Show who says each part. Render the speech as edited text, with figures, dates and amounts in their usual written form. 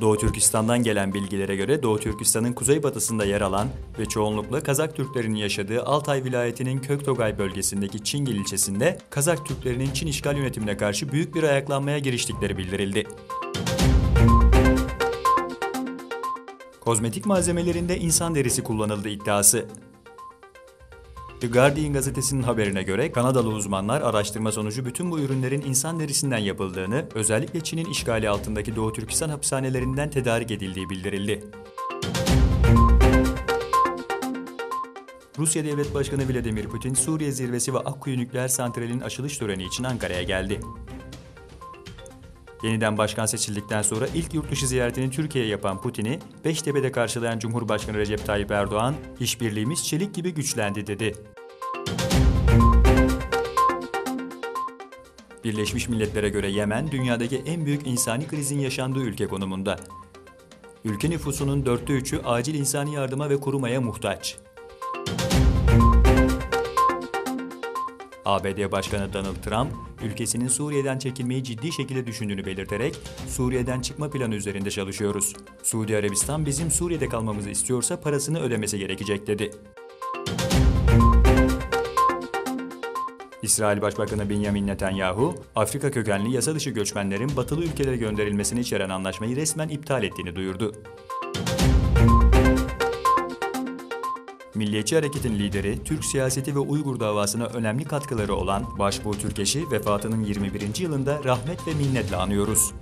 Speaker 1: Doğu Türkistan'dan gelen bilgilere göre Doğu Türkistan'ın kuzeybatısında yer alan ve çoğunlukla Kazak Türklerinin yaşadığı Altay vilayetinin Köktogay bölgesindeki Çingil ilçesinde Kazak Türklerinin Çin işgal yönetimine karşı büyük bir ayaklanmaya giriştikleri bildirildi. Kozmetik malzemelerinde insan derisi kullanıldığı iddiası. The Guardian gazetesinin haberine göre Kanadalı uzmanlar araştırma sonucu bütün bu ürünlerin insan derisinden yapıldığını, özellikle Çin'in işgali altındaki Doğu Türkistan hapishanelerinden tedarik edildiği bildirildi. Rusya Devlet Başkanı Vladimir Putin, Suriye zirvesi ve Akkuyu nükleer santralinin açılış töreni için Ankara'ya geldi. Yeniden başkan seçildikten sonra ilk yurtdışı ziyaretini Türkiye'ye yapan Putin'i, Beştepe'de karşılayan Cumhurbaşkanı Recep Tayyip Erdoğan, "İşbirliğimiz çelik gibi güçlendi." dedi. Birleşmiş Milletler'e göre Yemen, dünyadaki en büyük insani krizin yaşandığı ülke konumunda. Ülke nüfusunun 3'ü acil insani yardıma ve korumaya muhtaç. ABD Başkanı Donald Trump, ülkesinin Suriye'den çekilmeyi ciddi şekilde düşündüğünü belirterek, "Suriye'den çıkma planı üzerinde çalışıyoruz. Suudi Arabistan bizim Suriye'de kalmamızı istiyorsa parasını ödemesi gerekecek." dedi. İsrail Başbakanı Benjamin Netanyahu, Afrika kökenli yasa dışı göçmenlerin batılı ülkelere gönderilmesini içeren anlaşmayı resmen iptal ettiğini duyurdu. Milliyetçi Hareket'in lideri, Türk siyaseti ve Uygur davasına önemli katkıları olan Başbuğ Türkeş'i vefatının 21. yılında rahmet ve minnetle anıyoruz.